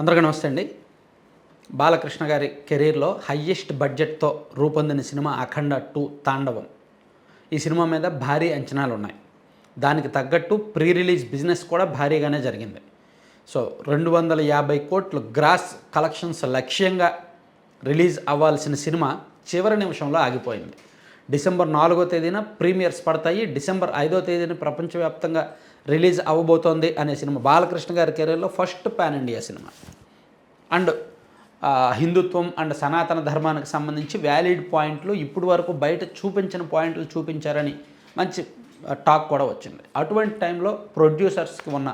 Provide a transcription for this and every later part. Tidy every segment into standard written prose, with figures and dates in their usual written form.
అందరికీ నమస్తే అండి. బాలకృష్ణ గారి కెరీర్లో హయ్యెస్ట్ బడ్జెట్తో రూపొందిన సినిమా అఖండ 2 తాండవం. ఈ సినిమా మీద భారీ అంచనాలు ఉన్నాయి. దానికి తగ్గట్టు ప్రీ రిలీజ్ బిజినెస్ కూడా భారీగానే జరిగింది. సో 250 కోట్లు గ్రాస్ కలెక్షన్స్ లక్ష్యంగా రిలీజ్ అవ్వాల్సిన సినిమా చివరి నిమిషంలో ఆగిపోయింది. డిసెంబర్ 4వ తేదీన ప్రీమియర్స్ పడతాయి. డిసెంబర్ 5వ తేదీన ప్రపంచవ్యాప్తంగా రిలీజ్ అవ్వబోతోంది అనే సినిమా బాలకృష్ణ గారి కెరీర్లో first pan India cinema. And హిందుత్వం అండ్ సనాతన ధర్మానికి సంబంధించి వ్యాలిడ్ పాయింట్లు ఇప్పటి వరకు బయట చూపించిన పాయింట్లు చూపించారని మంచి టాక్ కూడా వచ్చింది. అటువంటి టైంలో ప్రొడ్యూసర్స్కి ఉన్న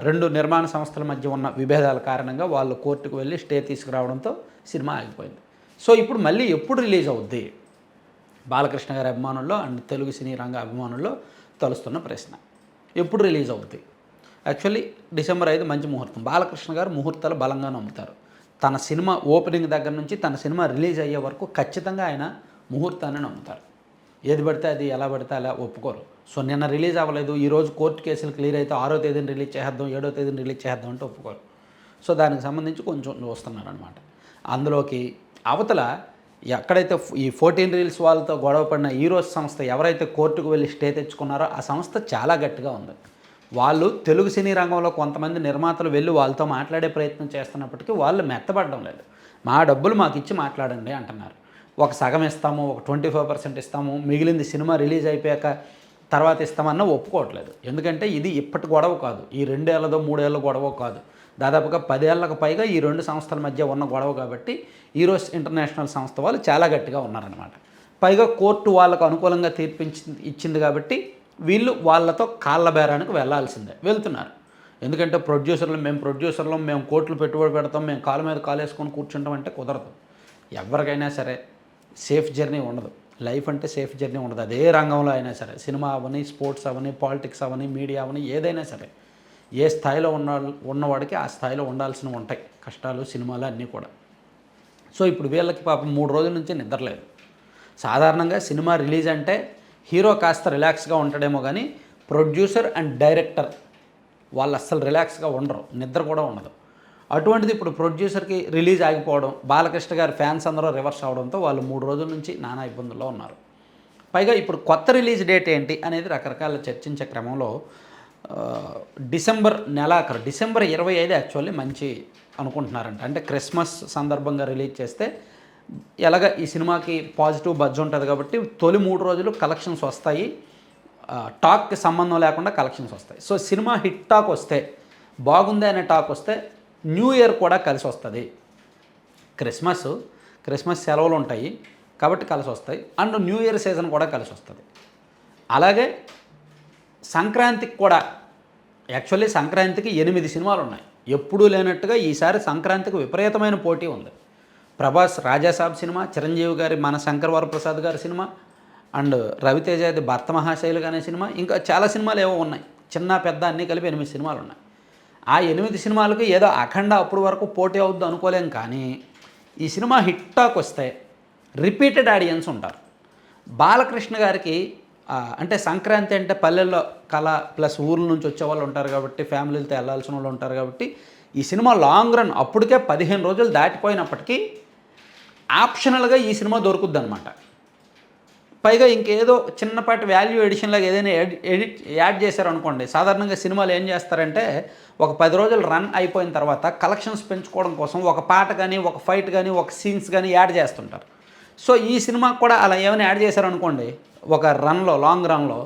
రెండు నిర్మాణ సంస్థల మధ్య ఉన్న విభేదాల కారణంగా వాళ్ళు కోర్టుకు వెళ్ళి స్టే తీసుకురావడంతో సినిమా ఆగిపోయింది. సో ఇప్పుడు మళ్ళీ ఎప్పుడు రిలీజ్ అవుద్ది బాలకృష్ణ గారి అభిమానుల్లో అండ్ తెలుగు సినీ రంగ అభిమానుల్లో తలుస్తున్న ప్రశ్న. ఎప్పుడు రిలీజ్ అవుద్ది? యాక్చువల్లీ డిసెంబర్ 5 మంచి ముహూర్తం. బాలకృష్ణ గారు ముహూర్తాలు బలంగా నమ్ముతారు. తన సినిమా ఓపెనింగ్ దగ్గర నుంచి తన సినిమా రిలీజ్ అయ్యే వరకు ఖచ్చితంగా ఆయన ముహూర్తాన్ని నమ్ముతారు. ఏది పడితే అది ఎలా పడితే అలా ఒప్పుకోరు. సో నిన్న రిలీజ్ అవ్వలేదు, ఈరోజు కోర్టు కేసులు క్లియర్ అయితే 6వ తేదీని రిలీజ్ చేద్దాం, 7వ తేదీని రిలీజ్ చేద్దాం అంటే ఒప్పుకోరు. సో దానికి సంబంధించి కొంచెం చూస్తున్నారనమాట. అందులోకి అవతల ఎక్కడైతే ఈ 14 రీల్స్ వాళ్ళతో గొడవపడిన ఈరోజు సంస్థ ఎవరైతే కోర్టుకు వెళ్ళి స్టే తెచ్చుకున్నారో ఆ సంస్థ చాలా గట్టిగా ఉంది. వాళ్ళు తెలుగు సినీ రంగంలో కొంతమంది నిర్మాతలు వెళ్ళి వాళ్ళతో మాట్లాడే ప్రయత్నం చేస్తున్నప్పటికీ వాళ్ళు మెత్తబడడం లేదు. మా డబ్బులు మాకు ఇచ్చి మాట్లాడండి అంటున్నారు. ఒక సగం ఇస్తాము, ఒక 25% ఇస్తాము, మిగిలింది సినిమా రిలీజ్ అయిపోయాక తర్వాత ఇస్తామన్నా ఒప్పుకోవట్లేదు. ఎందుకంటే ఇది ఇప్పటి గొడవ కాదు, ఈ 2 ఏళ్ళదో 3 ఏళ్ళ గొడవ కాదు, దాదాపుగా 10 ఏళ్ళకు పైగా ఈ రెండు సంస్థల మధ్య ఉన్న గొడవ. కాబట్టి ఈరోస్ ఇంటర్నేషనల్ సంస్థ వాళ్ళు చాలా గట్టిగా ఉన్నారనమాట. పైగా కోర్టు వాళ్ళకు అనుకూలంగా ఇచ్చింది కాబట్టి వీళ్ళు వాళ్ళతో కాళ్ళ బేరానికి వెళ్ళాల్సిందే, వెళ్తున్నారు. ఎందుకంటే ప్రొడ్యూసర్లు మేము కోట్లు పెట్టుబడి పెడతాం, మేము కాళ్ళ మీద కాలు వేసుకొని కూర్చుంటాం అంటే కుదరదు. ఎవరికైనా సరే సేఫ్ జర్నీ ఉండదు. లైఫ్ అంటే సేఫ్ జర్నీ ఉండదు. అదే రంగంలో అయినా సరే, సినిమా అవని, స్పోర్ట్స్ అవని, పాలిటిక్స్ అవని, మీడియా అవని, ఏదైనా సరే ఏ స్థాయిలో ఉన్నవాడికి ఆ స్థాయిలో ఉండాల్సినవి ఉంటాయి. కష్టాలు, సినిమాలు అన్నీ కూడా. సో ఇప్పుడు వీళ్ళకి పాపం 3 రోజుల నుంచి నిద్రలేదు. సాధారణంగా సినిమా రిలీజ్ అంటే హీరో కాస్త రిలాక్స్గా ఉంటాడేమో కానీ ప్రొడ్యూసర్ అండ్ డైరెక్టర్ వాళ్ళు అస్సలు రిలాక్స్గా ఉండరు, నిద్ర కూడా ఉండదు. అటువంటిది ఇప్పుడు ప్రొడ్యూసర్కి రిలీజ్ ఆగిపోవడం, బాలకృష్ణ గారి ఫ్యాన్స్ అందరూ రివర్స్ అవడంతో వాళ్ళు 3 రోజుల నుంచి నానా ఇబ్బందుల్లో ఉన్నారు. పైగా ఇప్పుడు కొత్త రిలీజ్ డేట్ ఏంటి అనేది రకరకాల చర్చించే క్రమంలో డిసెంబర్ 25 యాక్చువల్లీ మంచి అనుకుంటున్నారంట. అంటే క్రిస్మస్ సందర్భంగా రిలీజ్ చేస్తే ఎలాగ ఈ సినిమాకి పాజిటివ్ బజ్ ఉంటుంది కాబట్టి తొలి 3 రోజులు కలెక్షన్స్ వస్తాయి, టాక్కి సంబంధం లేకుండా కలెక్షన్స్ వస్తాయి. సో సినిమా హిట్ టాక్ వస్తే, బాగుంది అనే టాక్ వస్తే న్యూ ఇయర్ కూడా కలిసి వస్తుంది. క్రిస్మస్ సెలవులు ఉంటాయి కాబట్టి కలిసి వస్తాయి. అండ్ న్యూ ఇయర్ సీజన్ కూడా కలిసి వస్తుంది. అలాగే సంక్రాంతికి కూడా, యాక్చువల్లీ సంక్రాంతికి 8 సినిమాలు ఉన్నాయి. ఎప్పుడూ లేనట్టుగా ఈసారి సంక్రాంతికి విపరీతమైన పోటీ ఉంది. ప్రభాస్ రాజాసాబ్ సినిమా, చిరంజీవి గారి మన శంకర్ వరప్రసాద్ గారి సినిమా, అండ్ రవితేజది భర్త మహాశైలుగా అనే సినిమా, ఇంకా చాలా సినిమాలు ఏవో ఉన్నాయి. చిన్న పెద్ద అన్నీ కలిపి 8 సినిమాలు ఉన్నాయి. ఆ 8 సినిమాలకు ఏదో అఖండ అప్పుడు వరకు పోటీ అవుద్దు అనుకోలేం. కానీ ఈ సినిమా హిట్ టాక్ వస్తే రిపీటెడ్ ఆడియన్స్ ఉంటారు. బాలకృష్ణ గారికి అంటే సంక్రాంతి అంటే పల్లెల్లో కళ ప్లస్ ఊర్ల నుంచి వచ్చేవాళ్ళు ఉంటారు కాబట్టి, ఫ్యామిలీలతో వెళ్ళాల్సిన వాళ్ళు ఉంటారు కాబట్టి ఈ సినిమా లాంగ్ రన్ అప్పటికే 15 రోజులు దాటిపోయినప్పటికీ ఆప్షనల్గా ఈ సినిమా దొరుకుద్ది అనమాట. పైగా ఇంకేదో చిన్నపాటి వాల్యూ ఎడిషన్ లాగా ఏదైనా యాడ్ చేశారనుకోండి. సాధారణంగా సినిమాలు ఏం చేస్తారంటే ఒక 10 రోజులు రన్ అయిపోయిన తర్వాత కలెక్షన్స్ పెంచుకోవడం కోసం ఒక పాట కానీ, ఒక ఫైట్ కానీ, ఒక సీన్స్ కానీ యాడ్ చేస్తుంటారు. సో ఈ సినిమాకి కూడా అలా ఏమైనా యాడ్ చేశారనుకోండి ఒక లాంగ్ రన్లో,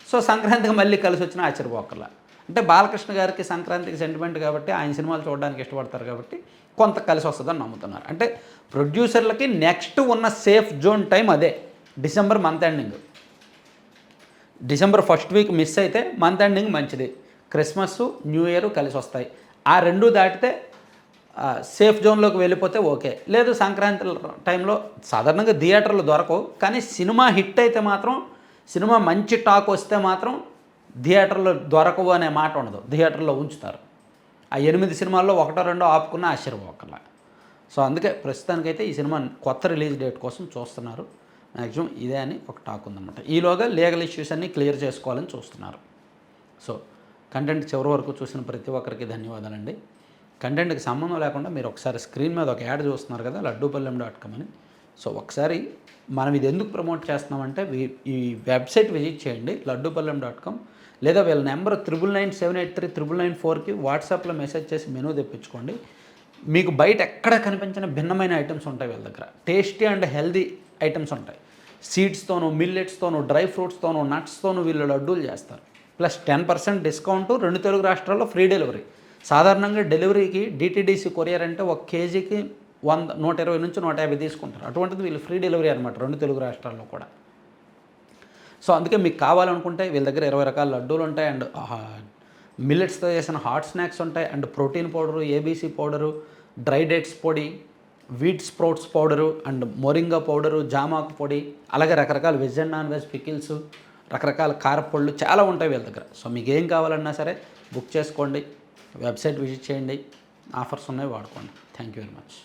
సో సంక్రాంతికి మళ్ళీ కలిసి వచ్చినా ఆశ్చర్యపోకర్లా. అంటే బాలకృష్ణ గారికి సంక్రాంతికి సెంటిమెంట్ కాబట్టి ఆయన సినిమాలు చూడడానికి ఇష్టపడతారు కాబట్టి కొంత కలిసి వస్తుందని నమ్ముతున్నారు. అంటే ప్రొడ్యూసర్లకి నెక్స్ట్ ఉన్న సేఫ్ జోన్ టైం అదే, December month ending. December first week miss అయితే మంత్ ఎండింగ్ మంచిది. క్రిస్మస్, న్యూ ఇయర్ కలిసి వస్తాయి. ఆ 2 దాటితే సేఫ్ జోన్లోకి వెళ్ళిపోతే ఓకే. లేదు సంక్రాంతి టైంలో సాధారణంగా థియేటర్లు దొరకవు, కానీ సినిమా హిట్ అయితే మాత్రం, సినిమా మంచి టాక్ వస్తే మాత్రం థియేటర్లో దొరకవు అనే మాట ఉండదు, థియేటర్లో ఉంచుతారు. ఆ 8 సినిమాల్లో 1-2 ఆపుకున్న ఆశ్చర్యపోకర్లా. సో అందుకే ప్రస్తుతానికైతే ఈ సినిమా కొత్త రిలీజ్ డేట్ కోసం చూస్తున్నారు. మ్యాక్సిమం ఇదే అని ఒక టాక్ ఉందన్నమాట. ఈలోగా లీగల్ ఇష్యూస్ అన్నీ క్లియర్ చేసుకోవాలని చూస్తున్నారు. సో కంటెంట్ చివరి వరకు చూసిన ప్రతి ఒక్కరికి ధన్యవాదాలండి. కంటెంట్కి సంబంధం లేకుండా మీరు ఒకసారి స్క్రీన్ మీద ఒక యాడ్ చూస్తున్నారు కదా లడ్డూపల్లెం.com అని. సో ఒకసారి మనం ఇది ఎందుకు ప్రమోట్ చేస్తున్నామంటే ఈ వెబ్సైట్ విజిట్ చేయండి లడ్డూపల్లెం.com, లేదా వీళ్ళ నెంబర్ 9997839994కి వాట్సాప్లో మెసేజ్ చేసి మెనూ తెప్పించుకోండి. మీకు బయట ఎక్కడ కనిపించిన భిన్నమైన ఐటమ్స్ ఉంటాయి వీళ్ళ దగ్గర. టేస్టీ అండ్ హెల్దీ ఐటమ్స్ ఉంటాయి. సీడ్స్తోనూ, మిల్లెట్స్తోనూ, డ్రై ఫ్రూట్స్తోనూ, నట్స్తోనూ వీళ్ళు లడ్డూలు చేస్తారు. ప్లస్ 10% డిస్కౌంట్, 2 తెలుగు రాష్ట్రాల్లో ఫ్రీ డెలివరీ. సాధారణంగా డెలివరీకి డిటీడీసీ కొరియర్ అంటే 1 కేజీకి 120 నుంచి 150 తీసుకుంటారు. అటువంటిది వీళ్ళు ఫ్రీ డెలివరీ అనమాట 2 తెలుగు రాష్ట్రాల్లో కూడా. సో అందుకే మీకు కావాలనుకుంటే వీళ్ళ దగ్గర 20 రకాల లడ్డూలు ఉంటాయి, అండ్ మిల్లెట్స్తో చేసిన హాట్ స్నాక్స్ ఉంటాయి, and protein powder, ABC powder, dry dates పొడి, wheat sprouts powder, and moringa powder, జామాకు పొడి, అలాగే రకరకాల veg and non veg pickles, రకరకాల కారపళ్ళు చాలా ఉంటాయి వీళ్ళ దగ్గర. సో మీకు ఏం కావాలన్నా సరే బుక్ చేసుకోండి, వెబ్సైట్ విజిట్ చేయండి, ఆఫర్స్ ఉన్నాయి, వాడుకోండి. Thank you very much.